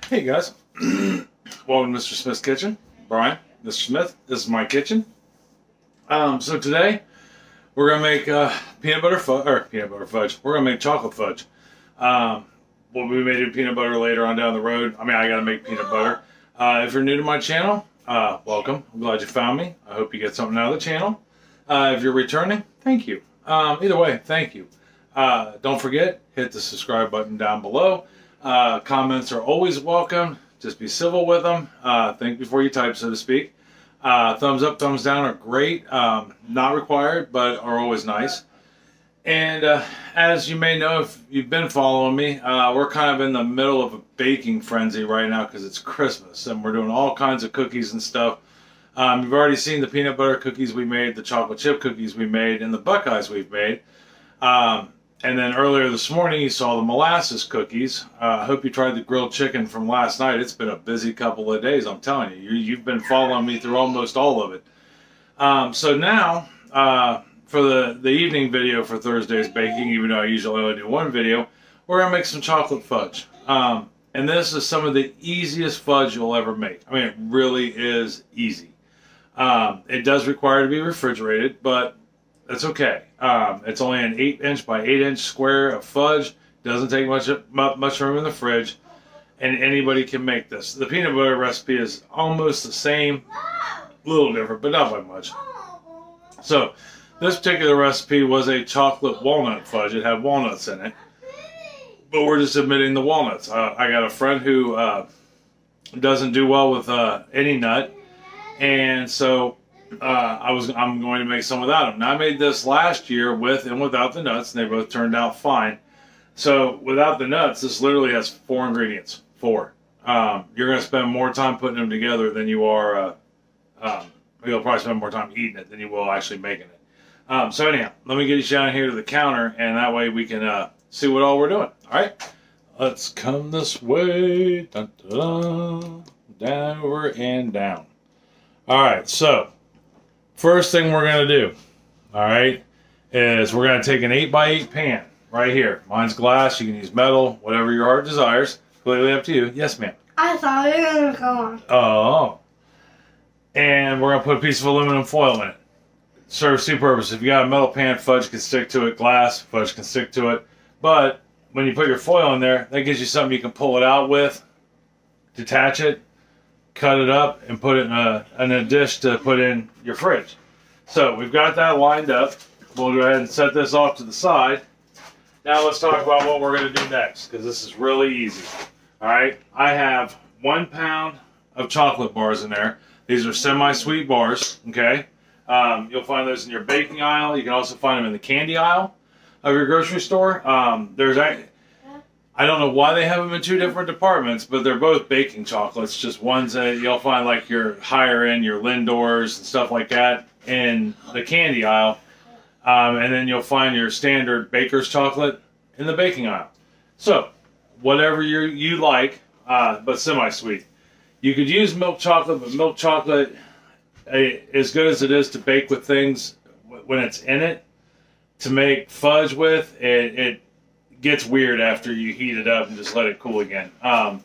Hey guys, welcome to Mr. Smith's Kitchen. Brian, Mr. Smith, this is my kitchen. So today we're gonna make peanut butter fudge. We're gonna make chocolate fudge. We'll be making peanut butter later on down the road. I mean, I gotta make peanut butter. If you're new to my channel, welcome. I'm glad you found me. I hope you get something out of the channel. If you're returning, thank you. Either way, thank you. Don't forget, hit the subscribe button down below. Comments are always welcome. Just be civil with them. Think before you type, so to speak. Thumbs up, thumbs down are great. Not required, but are always nice. And as you may know, if you've been following me, we're kind of in the middle of a baking frenzy right now because it's Christmas and we're doing all kinds of cookies and stuff. You've already seen the peanut butter cookies we made, the chocolate chip cookies we made, and the Buckeyes we've made. And then earlier this morning, you saw the molasses cookies. I hope you tried the grilled chicken from last night. It's been a busy couple of days, I'm telling you. You've been following me through almost all of it. So now, for the evening video for Thursday's baking, even though I usually only do one video, we're going to make some chocolate fudge. And this is some of the easiest fudge you'll ever make. I mean, it really is easy. It does require to be refrigerated, but that's okay. It's only an 8" by 8" square of fudge. Doesn't take much room in the fridge, and anybody can make this. The peanut butter recipe is almost the same, a little different, but not by much. So this particular recipe was a chocolate walnut fudge. It had walnuts in it, but we're just omitting the walnuts. I got a friend who doesn't do well with any nut, and so I'm going to make some without them. Now, I made this last year with and without the nuts, and they both turned out fine. So without the nuts, this literally has 4 ingredients. 4. You're going to spend more time putting them together than you are. You'll probably spend more time eating it than you will actually making it. So anyhow, let me get you down here to the counter, and that way we can see what all we're doing. All right, let's come this way. Dun, dun, dun. Down, over, and down. All right, so first thing we're going to do, all right, is we're going to take an 8 by 8 pan right here. Mine's glass. You can use metal, whatever your heart desires. Completely up to you. Yes, ma'am. I thought you were going to go on. Oh. And we're going to put a piece of aluminum foil in it. Serves 2 purposes. If you got a metal pan, fudge can stick to it. Glass, fudge can stick to it. But when you put your foil in there, that gives you something you can pull it out with, detach it, cut it up, and put it in a dish to put in your fridge. So we've got that lined up. We'll go ahead and set this off to the side. Now let's talk about what we're going to do next, because this is really easy. All right, I have 1 pound of chocolate bars in there. These are semi-sweet bars, okay? You'll find those in your baking aisle. You can also find them in the candy aisle of your grocery store. I don't know why they have them in 2 different departments, but they're both baking chocolates. Just ones that you'll find like your higher end, your Lindors and stuff like that in the candy aisle. And then you'll find your standard baker's chocolate in the baking aisle. So whatever you like, but semi-sweet. You could use milk chocolate, but milk chocolate, as good as it is to bake with things when it's in it, to make fudge with, it gets weird after you heat it up and just let it cool again.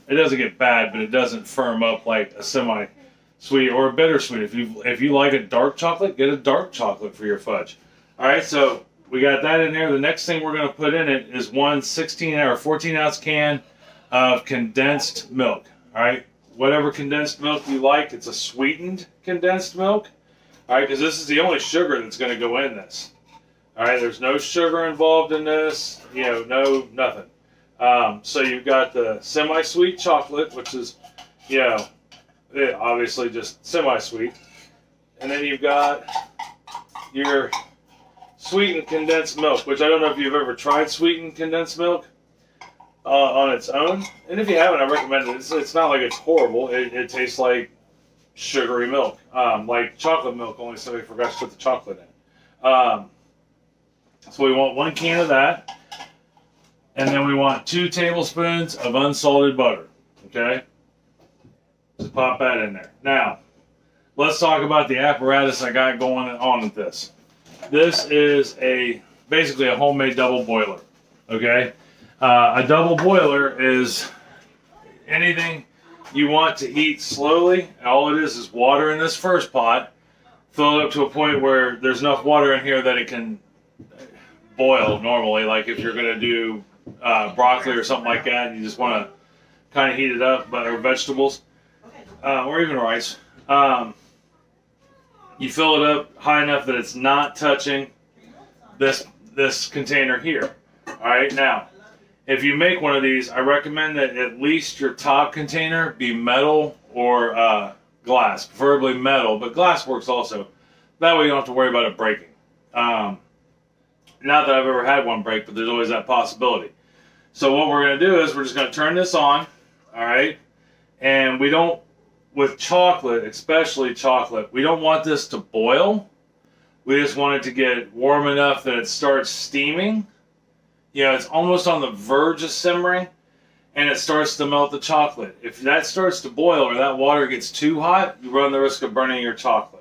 It doesn't get bad, but it doesn't firm up like a semi-sweet or a bittersweet. If you like a dark chocolate, get a dark chocolate for your fudge. All right, so we got that in there. The next thing we're going to put in it is 1 16 or 14 ounce can of condensed milk. All right, whatever condensed milk you like. It's a sweetened condensed milk. All right, because this is the only sugar that's going to go in this. All right, there's no sugar involved in this, no nothing. So you've got the semi-sweet chocolate, which is, obviously just semi-sweet. And then you've got your sweetened condensed milk, which I don't know if you've ever tried sweetened condensed milk on its own. And if you haven't, I recommend it. It's not like it's horrible. It tastes like sugary milk, like chocolate milk, only somebody forgot to put the chocolate in. So we want 1 can of that, and then we want 2 tablespoons of unsalted butter, okay? Just pop that in there. Now, let's talk about the apparatus I got going on with this. This is basically a homemade double boiler, okay? A double boiler is anything you want to eat slowly, all it is water in this first pot. Fill it up to a point where there's enough water in here that it can boil normally. Like if you're going to do broccoli or something like that, and you just want to kind of heat it up, or vegetables, or even rice. You fill it up high enough that it's not touching this container here. All right, now, if you make one of these, I recommend that at least your top container be metal or glass, preferably metal, but glass works also. That way you don't have to worry about it breaking. Not that I've ever had one break, but there's always that possibility. So what we're going to do is we're just going to turn this on, all right? And we don't, with chocolate, especially chocolate, we don't want this to boil. We just want it to get warm enough that it starts steaming. You know, it's almost on the verge of simmering, and it starts to melt the chocolate. If that starts to boil or that water gets too hot, you run the risk of burning your chocolate.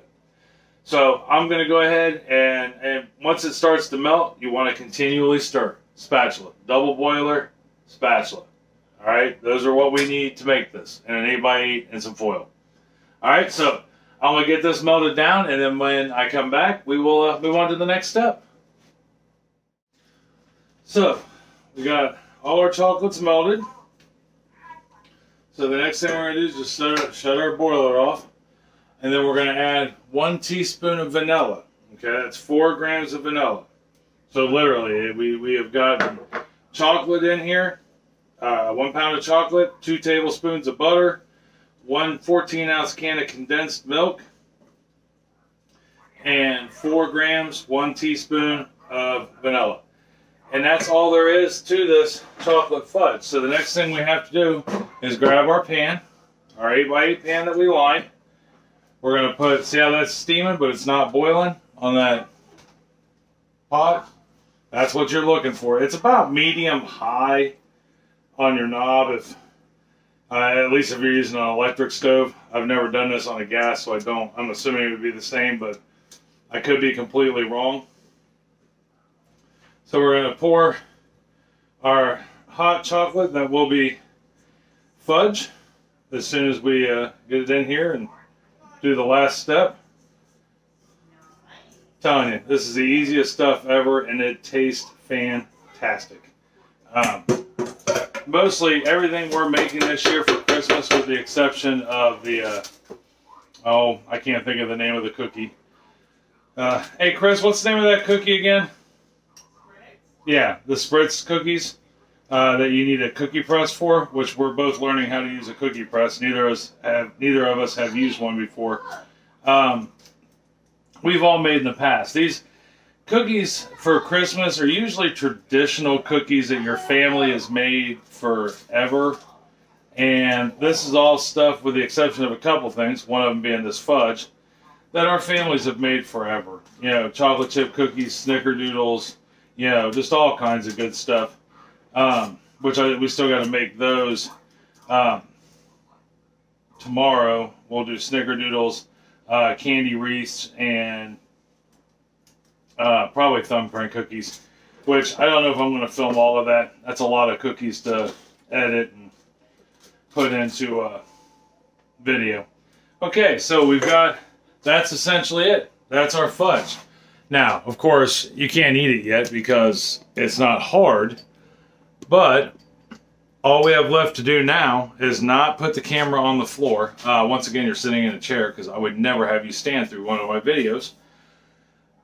So I'm going to go ahead and once it starts to melt, you want to continually stir. Spatula. Double boiler, spatula. All right, those are what we need to make this. And an 8x8 and some foil. All right, so I'm going to get this melted down, and then when I come back, we will move on to the next step. So, we got all our chocolates melted. So the next thing we're going to do is just shut our boiler off. And then we're going to add 1 teaspoon of vanilla. Okay, that's 4 grams of vanilla. So literally, we have got chocolate in here. 1 pound of chocolate, 2 tablespoons of butter, 1 14-ounce can of condensed milk, and 4 grams, 1 teaspoon of vanilla. And that's all there is to this chocolate fudge. So the next thing we have to do is grab our pan, our 8x8 pan that we lined. We're going to put, see how that's steaming, but it's not boiling on that pot? That's what you're looking for. It's about medium high on your knob, if at least if you're using an electric stove. I've never done this on a gas, so I'm assuming it would be the same, but I could be completely wrong. So we're going to pour our hot chocolate that will be fudge as soon as we get it in here and do the last step. I'm telling you, this is the easiest stuff ever, and it tastes fantastic. Mostly everything we're making this year for Christmas, with the exception of the, I can't think of the name of the cookie. Hey Chris, what's the name of that cookie again? Yeah, the Spritz cookies that you need a cookie press for, which we're both learning how to use a cookie press. Neither of us have used one before. We've all made in the past. These cookies for Christmas are usually traditional cookies that your family has made forever. And this is all stuff, with the exception of a couple things, one of them being this fudge, that our families have made forever. You know, chocolate chip cookies, snickerdoodles, you know, just all kinds of good stuff. We still got to make those. Tomorrow we'll do snickerdoodles, candy wreaths, and probably thumbprint cookies, which I don't know if I'm going to film all of that. That's a lot of cookies to edit and put into a video. Okay, so that's essentially it. That's our fudge. Now, of course, you can't eat it yet because it's not hard, but all we have left to do now is not put the camera on the floor. Once again, you're sitting in a chair because I would never have you stand through one of my videos.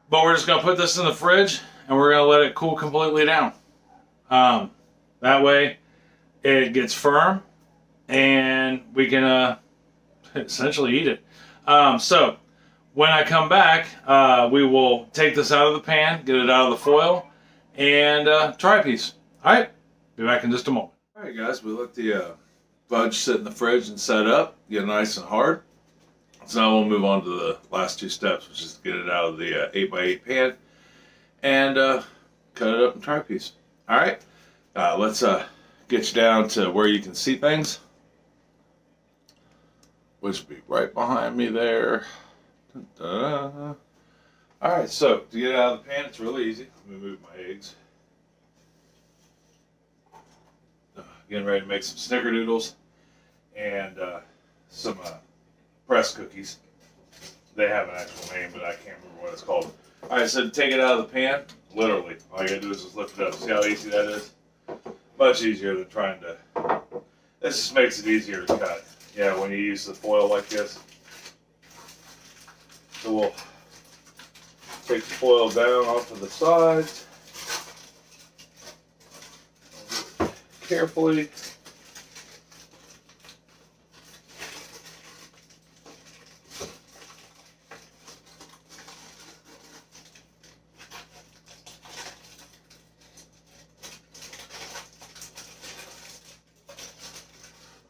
But we're just going to put this in the fridge and we're going to let it cool completely down. That way it gets firm and we can essentially eat it. So when I come back, we will take this out of the pan, get it out of the foil, and try a piece. Alright, be back in just a moment. Alright guys, we let the fudge sit in the fridge and set up, get nice and hard. So now we'll move on to the last 2 steps, which is to get it out of the 8x8 pan and cut it up and try a piece. Alright, let's get you down to where you can see things, which will be right behind me there. Alright, so to get it out of the pan, it's really easy. Let me move my eggs. Getting ready to make some snickerdoodles. and some press cookies. They have an actual name, but I can't remember what it's called. Alright, so to take it out of the pan, literally, all you gotta do is just lift it up. See how easy that is? Much easier than trying to... This just makes it easier to cut. Yeah, when you use the foil like this. So we'll take the foil down off to the sides. Carefully.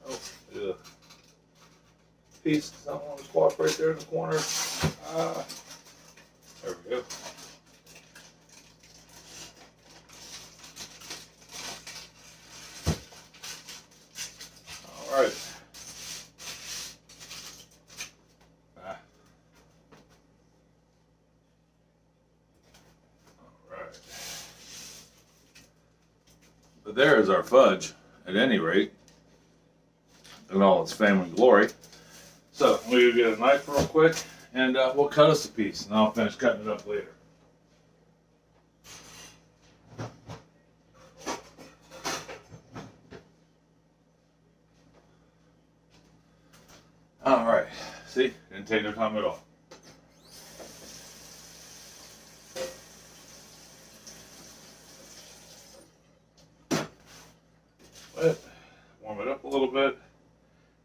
Oh, piece I don't want to squash right there in the corner. There we go. All right. All right. But there is our fudge, at any rate, in all its fame and glory. So, I'm going to get a knife real quick, and we'll cut us a piece, and I'll finish cutting it up later. Alright, see? Didn't take no time at all. But, warm it up a little bit.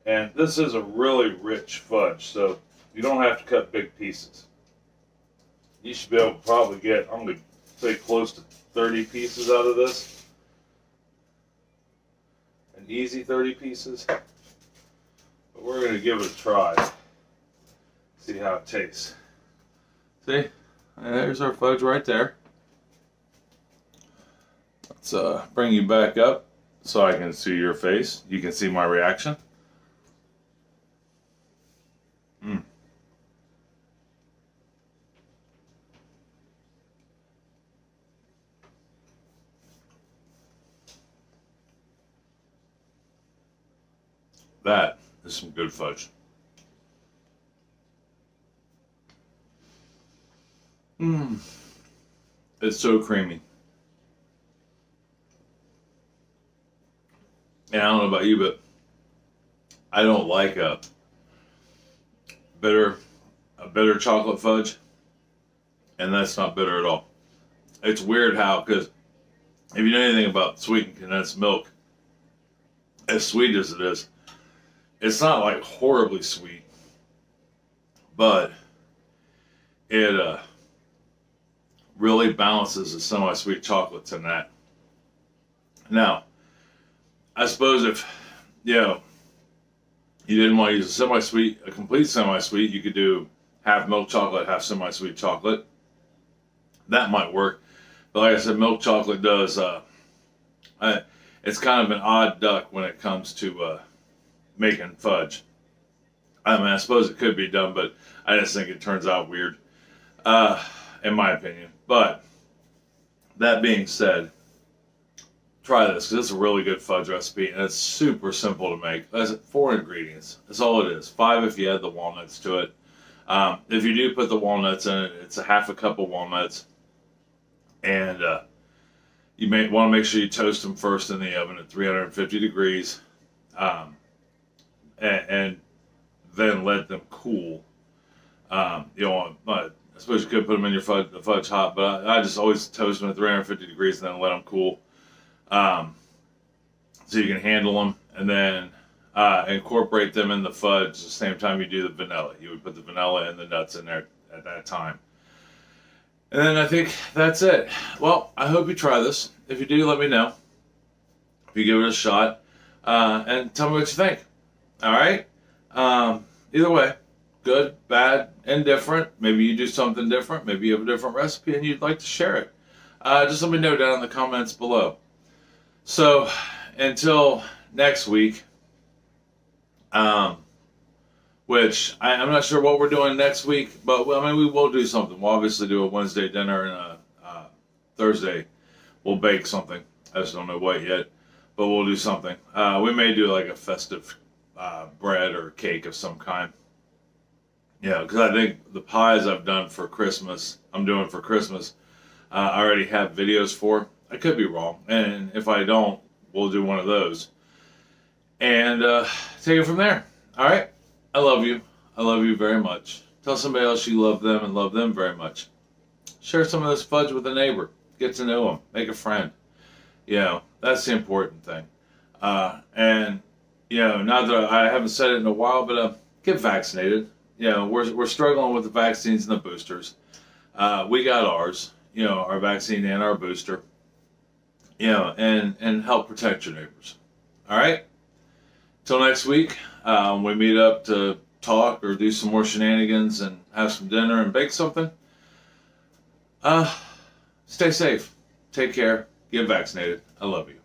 And this is a really rich fudge, so you don't have to cut big pieces. You should be able to probably get, I'm going to say, close to 30 pieces out of this. An easy 30 pieces. But we're going to give it a try. See how it tastes. See? And there's our fudge right there. Let's bring you back up so I can see your face. You can see my reaction. That is some good fudge. It's so creamy. And I don't know about you, but I don't like a bitter chocolate fudge, and that's not bitter at all. It's weird how, because if you know anything about sweetened condensed milk, as sweet as it is, it's not like horribly sweet, but it really balances the semi-sweet chocolates in that. Now, I suppose if, you know, you didn't want to use a complete semi-sweet, you could do half milk chocolate, half semi-sweet chocolate. That might work. But like I said, milk chocolate does, it's kind of an odd duck when it comes to making fudge. I mean, I suppose it could be done, but I just think it turns out weird, in my opinion. But that being said, try this, because it's a really good fudge recipe, and it's super simple to make. That's 4 ingredients. That's all it is. 5 if you add the walnuts to it. If you do put the walnuts in it, it's a half a cup of walnuts. And you may want to make sure you toast them first in the oven at 350 degrees. And then let them cool. You know, I suppose you could put them in your fudge hot, but I just always toast them at 350 degrees and then let them cool. So you can handle them, and then incorporate them in the fudge at the same time you do the vanilla. You would put the vanilla and the nuts in there at that time. And then I think that's it. Well, I hope you try this. If you do, let me know. If you give it a shot, and tell me what you think. All right? Either way, good, bad, indifferent. Maybe you do something different. Maybe you have a different recipe and you'd like to share it. Just let me know down in the comments below. So, until next week, which I'm not sure what we're doing next week, but I mean, we will do something. We'll obviously do a Wednesday dinner, and a Thursday we'll bake something. I just don't know what yet, but we'll do something. We may do like a festive bread or cake of some kind. Yeah, because I think the pies I've done for Christmas, I'm doing for Christmas, I already have videos for. I could be wrong, and if I don't, we'll do one of those. And take it from there. All right? I love you. I love you very much. Tell somebody else you love them and love them very much. Share some of this fudge with a neighbor. Get to know them. Make a friend. You know, that's the important thing. And, you know, not that I haven't said it in a while, but get vaccinated. You know, we're struggling with the vaccines and the boosters. We got ours, you know, our vaccine and our booster. You know, and help protect your neighbors. All right? Till next week, we meet up to talk or do some more shenanigans and have some dinner and bake something. Stay safe. Take care. Get vaccinated. I love you.